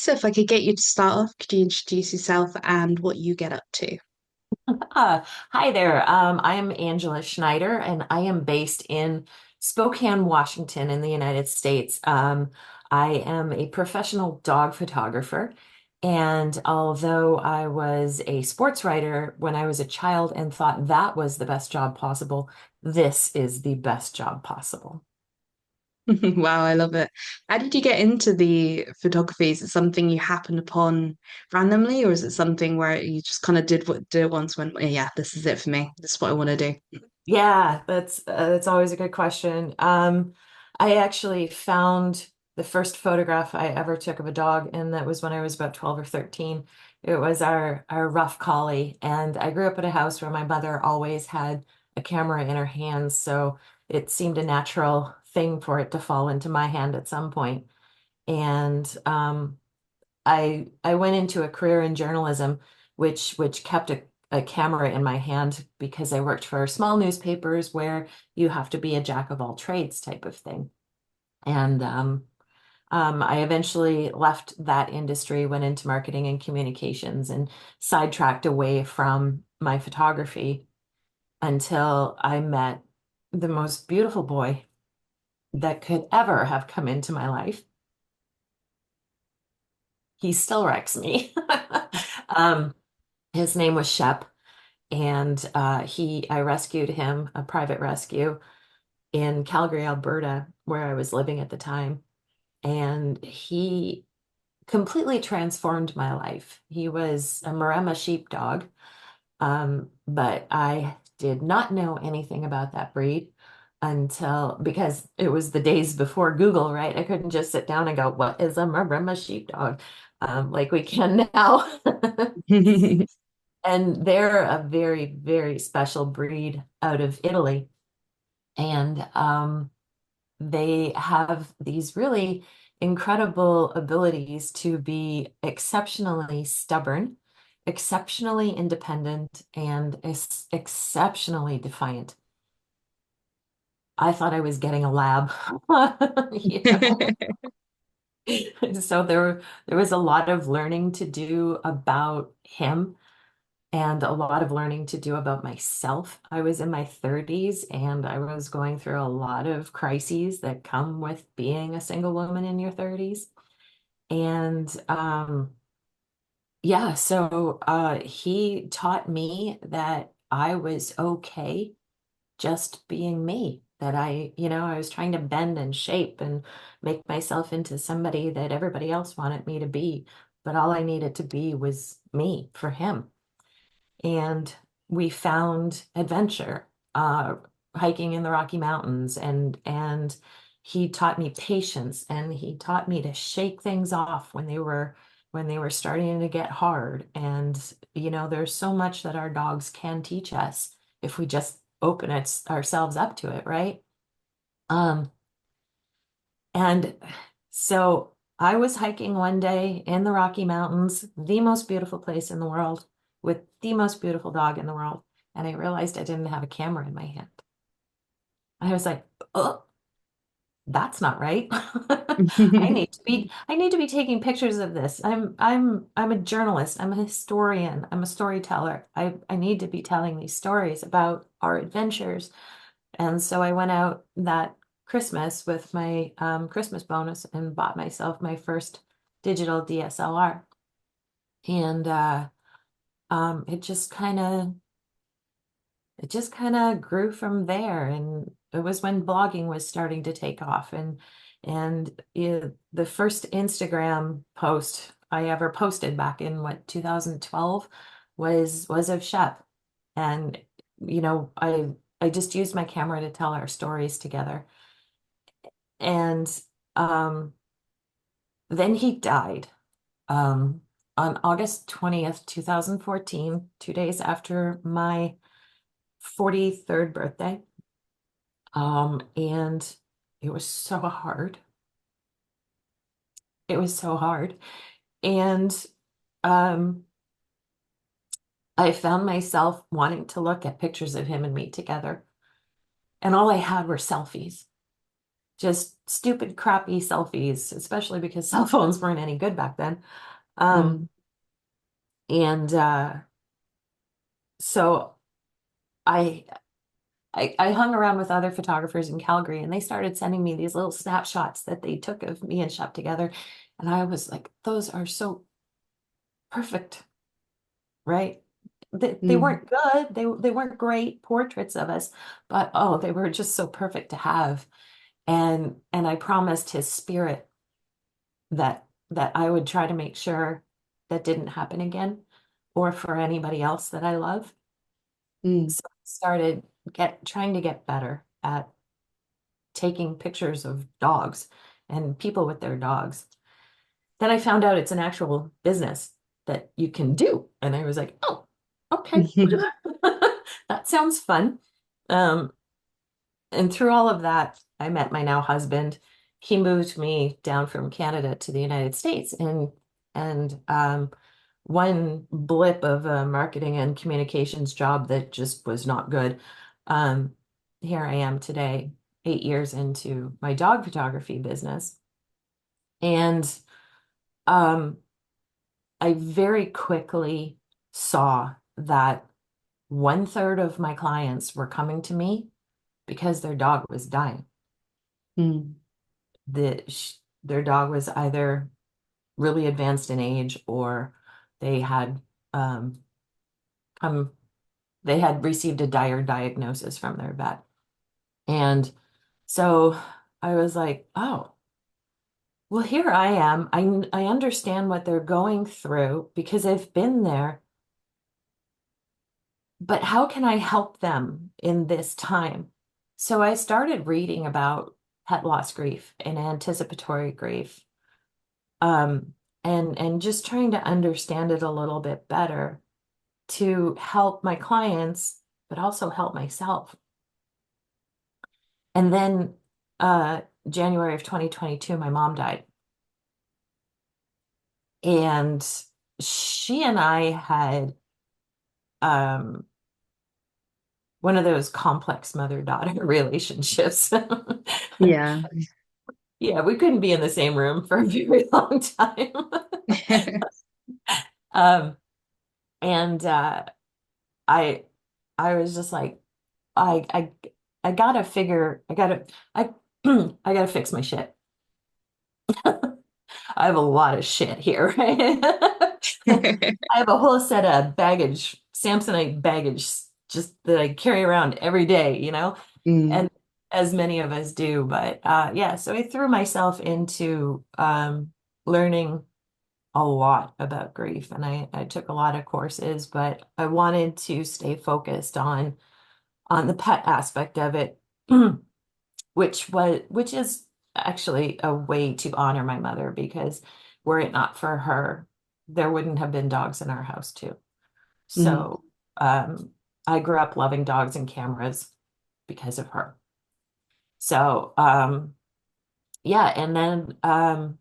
So if I could get you to start off, could you introduce yourself and what you get up to? Hi there. I am Angela Schneider, and I am based in Spokane, Washington, in the United States. I am a professional dog photographer, and although I was a sports writer when I was a child and thought that was the best job possible, this is the best job possible. Wow, I love it. How did you get into the photography? Is it something you happened upon randomly, or is it something where you just kind of did it once, went, yeah, this is it for me. This is what I want to do. Yeah, that's always a good question. I actually found the first photograph I ever took of a dog, and that was when I was about 12 or 13. It was our rough collie, and I grew up in a house where my mother always had a camera in her hands, so it seemed a natural thing for it to fall into my hand at some point. And I went into a career in journalism, which kept a camera in my hand because I worked for small newspapers where you have to be a jack of all trades type of thing. And I eventually left that industry, went into marketing and communications, and sidetracked away from my photography until I met the most beautiful boy that could ever have come into my life. He still wrecks me. Um, his name was Shep. And I rescued him, a private rescue in Calgary, Alberta, where I was living at the time. And he completely transformed my life. He was a Maremma sheepdog, but I did not know anything about that breed until because it was the days before Google, right? I couldn't just sit down and go, "What is a Maremma sheepdog?" Like we can now. And they're a very, very special breed out of Italy. And they have these really incredible abilities to be exceptionally stubborn, exceptionally independent, and exceptionally defiant. I thought I was getting a lab, you know. So there was a lot of learning to do about him and a lot of learning to do about myself. I was in my 30s and I was going through a lot of crises that come with being a single woman in your 30s. And yeah, so he taught me that I was okay just being me, that I was trying to bend and shape and make myself into somebody that everybody else wanted me to be. But all I needed to be was me for him. And we found adventure, hiking in the Rocky Mountains, and he taught me patience, and he taught me to shake things off when they were starting to get hard. And there's so much that our dogs can teach us if we just open ourselves up to it, right? Um, and so I was hiking one day in the Rocky Mountains, the most beautiful place in the world, with the most beautiful dog in the world. And I realized I didn't have a camera in my hand. I was like, oh, that's not right. I need to be taking pictures of this. I'm a journalist. I'm a historian. I'm a storyteller. I need to be telling these stories about our adventures. And so I went out that Christmas with my Christmas bonus and bought myself my first digital DSLR. And it just kind of grew from there. And it was when blogging was starting to take off. And the first Instagram post I ever posted back in 2012 was of Shep. And I just used my camera to tell our stories together. And um, then he died on August 20th, 2014, 2 days after my 43rd birthday. And it was so hard. It was so hard. And um, I found myself wanting to look at pictures of him and me together. And all I had were selfies, just stupid, crappy selfies, especially because cell phones weren't any good back then. Um, Mm. and so I, I hung around with other photographers in Calgary, and they started sending me these little snapshots that they took of me and Shep together. And I was like, those are so perfect, right? They Mm. weren't good. They weren't great portraits of us, but oh, they were just so perfect to have. And I promised his spirit that I would try to make sure that didn't happen again or for anybody else that I love. Mm. So I started get trying to get better at taking pictures of dogs and people with their dogs. Then I found out it's an actual business that you can do. And I was like, oh, okay. That sounds fun. Um, and through all of that, I met my now husband. He moved me down from Canada to the United States, and one blip of a marketing and communications job that just was not good. Um, Here I am today, 8 years into my dog photography business, and um, I very quickly saw that 1/3 of my clients were coming to me because their dog was dying. Mm. Their dog was either really advanced in age or they had um, come they had received a dire diagnosis from their vet. And so I was like, oh, well, here I am. I understand what they're going through because I've been there, but how can I help them in this time? So I started reading about pet loss grief and anticipatory grief, um, and just trying to understand it a little bit better to help my clients, but also help myself. And then January of 2022, my mom died. And she and I had um, one of those complex mother-daughter relationships. Yeah. Yeah, we couldn't be in the same room for a very long time. Um, and I I was just like, I I I gotta figure, I I gotta fix my shit. I have a lot of shit here, right? I have a whole set of baggage, Samsonite baggage, just that I carry around every day, Mm. and as many of us do. But yeah, so I threw myself into learning a lot about grief, and I took a lot of courses, but I wanted to stay focused on the pet aspect of it, which is actually a way to honor my mother because were it not for her, there wouldn't have been dogs in our house too. Mm. So um, I grew up loving dogs and cameras because of her. So yeah, and then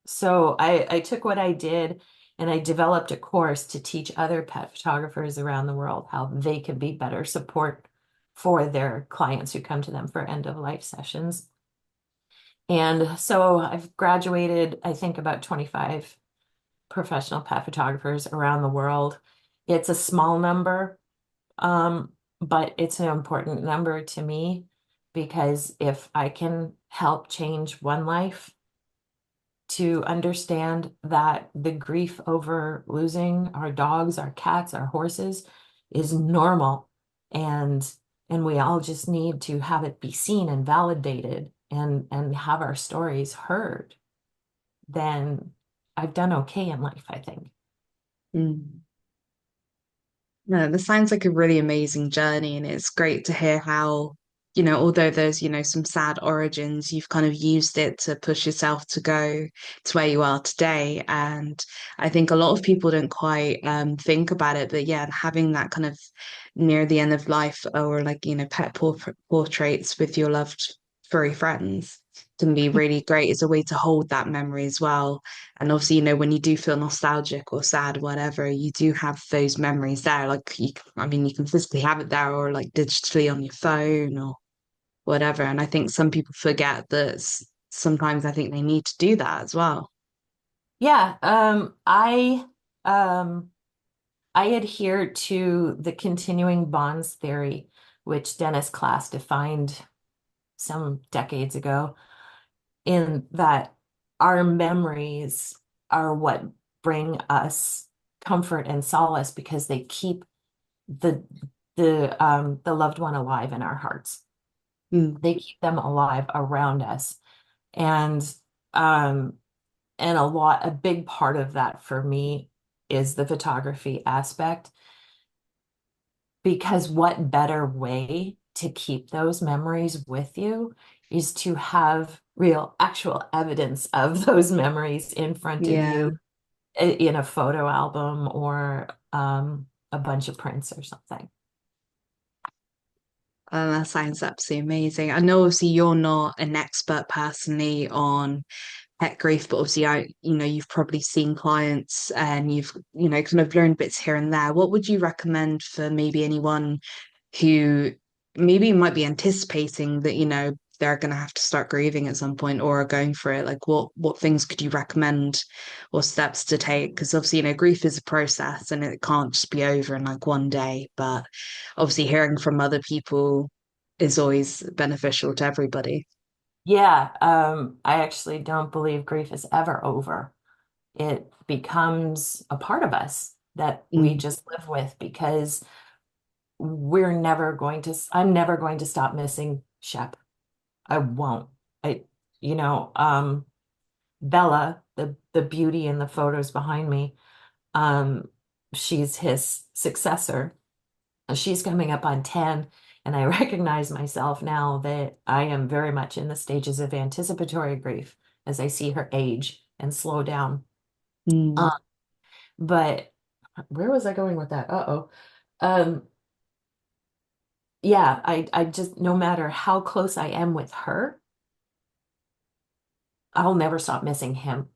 so I took what I did and I developed a course to teach other pet photographers around the world how they can be better support for their clients who come to them for end of life sessions. And so I've graduated, I think, about 25 professional pet photographers around the world. It's a small number, but it's an important number to me because if I can help change one life to understand that the grief over losing our dogs, our cats, our horses is normal, and we all just need to have it be seen and validated and have our stories heard, then I've done okay in life, I think. Mm. No, this sounds like a really amazing journey, and it's great to hear how, although there's, some sad origins, you've kind of used it to push yourself to go to where you are today. And I think a lot of people don't quite think about it, but yeah, having that kind of near the end of life or like, pet portraits with your loved furry friends can be really great as a way to hold that memory as well. And obviously, when you do feel nostalgic or sad, whatever, you do have those memories there. Like I mean, you can physically have it there or like digitally on your phone or whatever. And I think some people forget that sometimes I think they need to do that as well. Yeah, um I adhere to the continuing bonds theory, which Dennis Class defined some decades ago, in that our memories are what bring us comfort and solace because they keep the the loved one alive in our hearts. Mm, They keep them alive around us. And um and a big part of that for me is the photography aspect, because what better way to keep those memories with you is to have real actual evidence of those memories in front of yeah. you in a photo album or a bunch of prints or something. That sounds absolutely amazing. I know obviously you're not an expert personally on pet grief, but obviously you've probably seen clients and you've, kind of learned bits here and there. What would you recommend for maybe anyone who maybe might be anticipating that, they're going to have to start grieving at some point or are going for it? Like what things could you recommend or steps to take? Because obviously, grief is a process and it can't just be over in like one day. But obviously hearing from other people is always beneficial to everybody. Yeah, I actually don't believe grief is ever over. It becomes a part of us that we Mm, just live with, because I'm never going to stop missing Shep. I won't. I, you know, Bella, the beauty in the photos behind me, um, she's his successor. She's coming up on 10, and I recognize myself now that I am very much in the stages of anticipatory grief as I see her age and slow down. mm, Uh, but where was I going with that? Uh-oh. Um, yeah, I just, no matter how close I am with her, I'll never stop missing him.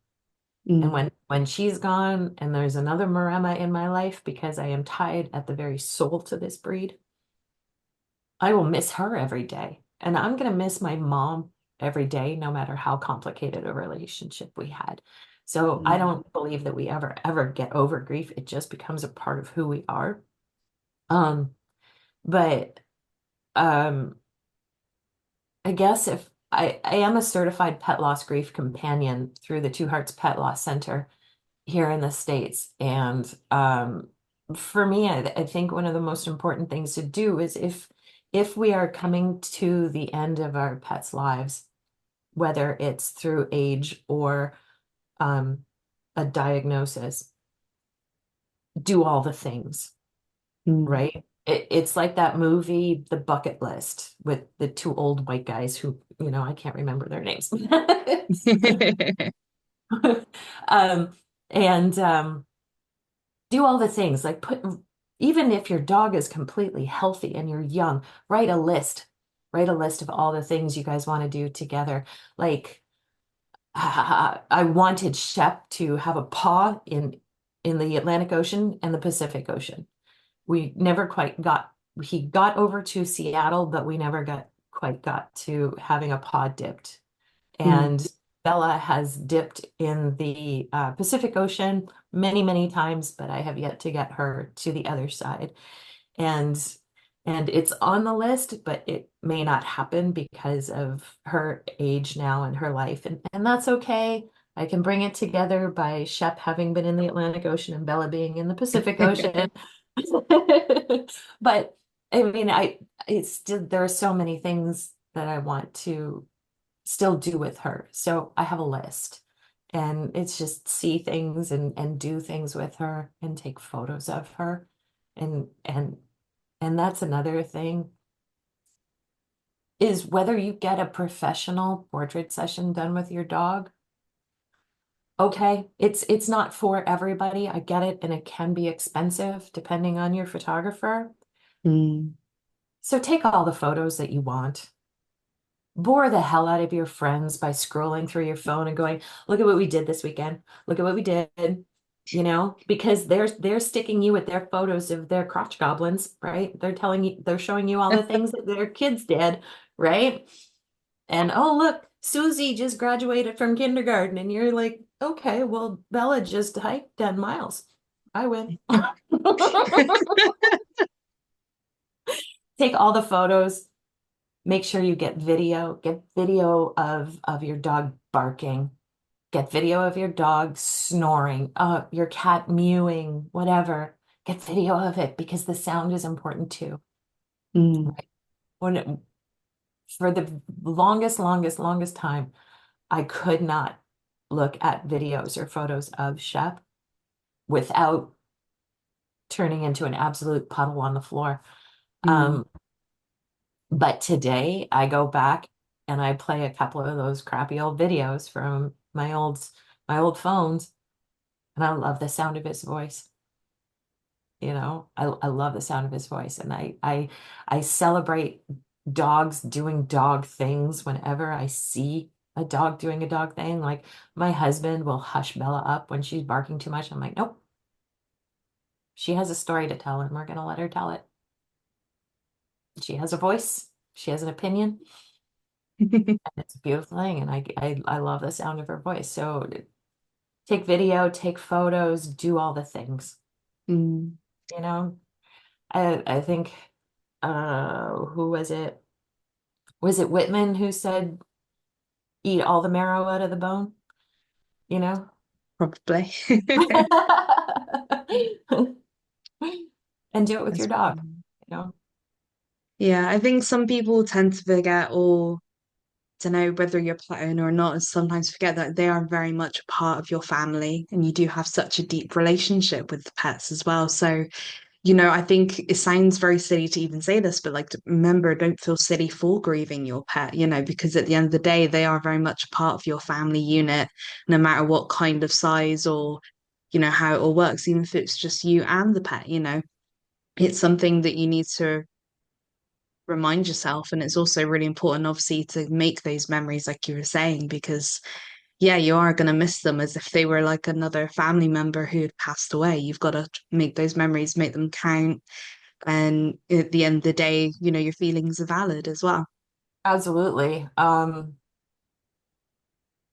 And mm, when she's gone and there's another Maremma in my life, because I am tied at the very soul to this breed, I will miss her every day. And I'm going to miss my mom every day, no matter how complicated a relationship we had. So I mm, don't believe that we ever get over grief. It just becomes a part of who we are. Um, but um, I guess if I am a certified pet loss grief companion through the Two Hearts Pet Loss Center here in the States. And for me, I think one of the most important things to do is, if we are coming to the end of our pets' lives, whether it's through age or um, a diagnosis, do all the things, mm. right? It's like that movie, The Bucket List, with the two old white guys who, I can't remember their names. Um, and do all the things, like even if your dog is completely healthy and you're young, write a list. Write a list of all the things you guys want to do together. Like, I wanted Shep to have a paw in the Atlantic Ocean and the Pacific Ocean. We never quite got, he got over to Seattle, but we never got to having a paw dipped. Mm, And Bella has dipped in the Pacific Ocean many, many times, but I have yet to get her to the other side. And and it's on the list, but it may not happen because of her age now and her life. And that's okay. I can bring it together by Shep having been in the Atlantic Ocean and Bella being in the Pacific Ocean. But I mean, it's still, there are so many things that I want to still do with her. So I have a list, and it's just see things and do things with her and take photos of her. And that's another thing, is whether you get a professional portrait session done with your dog. Okay, it's not for everybody. I get it, and it can be expensive depending on your photographer. mm. So take all the photos that you want. Bore the hell out of your friends by scrolling through your phone and going, look at what we did this weekend. Look at what we did, because they're sticking you with their photos of their crotch goblins, right? They're showing you all the things that their kids did, right? And oh, look, Susie just graduated from kindergarten. And you're like, okay, well, Bella just hiked 10 miles. I win. Take all the photos. Make sure you get video of your dog barking, get video of your dog snoring, your cat mewing, whatever. Get video of it because the sound is important too. Mm, Right? When it, for the longest time, I could not look at videos or photos of Shep without turning into an absolute puddle on the floor. mm. Um, but today I go back and I play a couple of those crappy old videos from my old phones, and I love the sound of his voice. I love the sound of his voice, and I celebrate dogs doing dog things whenever I see a dog doing a dog thing. Like my husband will hush Bella up when she's barking too much. I'm like, nope, she has a story to tell, and we're gonna let her tell it. She has a voice, she has an opinion, and it's a beautiful thing. And I love the sound of her voice. So take video, take photos, do all the things. Mm. You know, I think who was it? Was it Whitman who said eat all the marrow out of the bone? You know? Probably. And do it with your That's dog, brilliant. you know? Yeah, I think some people tend to forget, or don't know whether you're pet owner or not, is sometimes forget that they are very much a part of your family and you do have such a deep relationship with the pets as well. So, I think it sounds very silly to even say this, but like, remember, don't feel silly for grieving your pet, because at the end of the day, they are very much a part of your family unit, no matter what kind of size or, how it all works, even if it's just you and the pet, it's something that you need to remind yourself. And it's also really important, obviously, to make those memories, like you were saying, because yeah, you are going to miss them as if they were like another family member who had passed away. You've got to make those memories, make them count. And at the end of the day, your feelings are valid as well. Absolutely.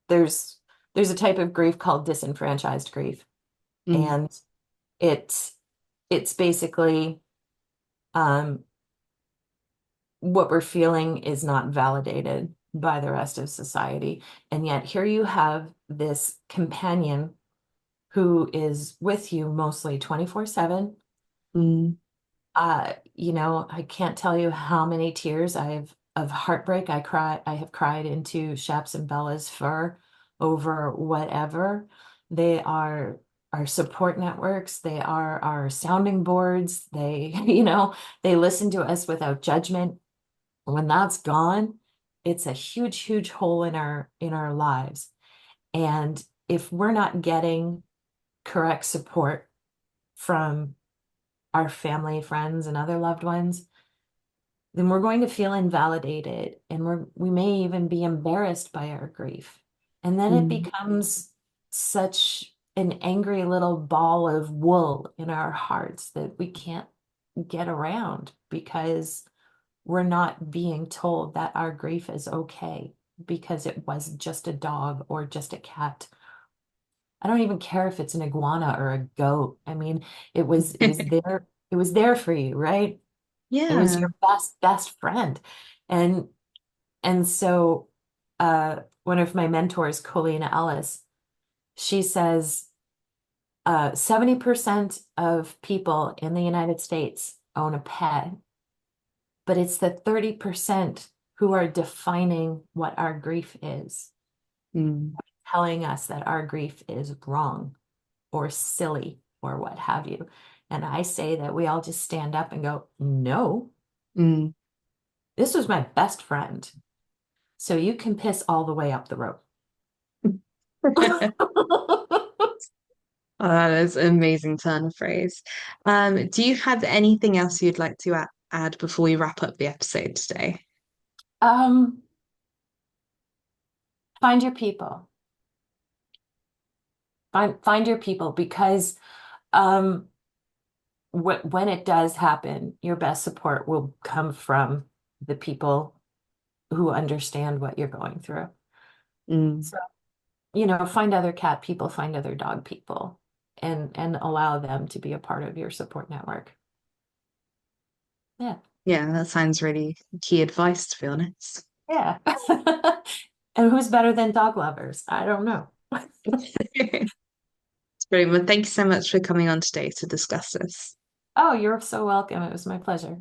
There's there's a type of grief called disenfranchised grief. Mm, And it's it's basically um what we're feeling is not validated by the rest of society. And yet here you have this companion who is with you mostly 24/7. mm, I can't tell you how many tears I've of heartbreak I have cried into Shep's and Bella's fur over whatever. They are our support networks, they are our sounding boards. They, they listen to us without judgment. When that's gone, it's a huge hole in our lives. And if we're not getting correct support from our family, friends, and other loved ones, then we're going to feel invalidated, and we may even be embarrassed by our grief. And then it mm. becomes such an angry little ball of wool in our hearts that we can't get around because we're not being told that our grief is okay because it was just a dog or just a cat. I don't even care if it's an iguana or a goat. I mean, it was there for you, right? It was Yeah. your best friend. And so one of my mentors, Colleen Ellis, she says 70% of people in the United States own a pet, but it's the 30% who are defining what our grief is, Mm. telling us that our grief is wrong or silly or what have you. And I say that we all just stand up and go, no, Mm. this was my best friend. So you can piss all the way up the road. Oh, that is an amazing turn of phrase. Do you have anything else you'd like to add before we wrap up the episode today? Um, find your people. Find your people because um when it does happen, your best support will come from the people who understand what you're going through. Mm. So, find other cat people, find other dog people, and allow them to be a part of your support network. Yeah. Yeah, that sounds really key advice, to be honest. Yeah. And who's better than dog lovers? I don't know. It's brilliant. Well, thank you so much for coming on today to discuss this. Oh, you're so welcome. It was my pleasure.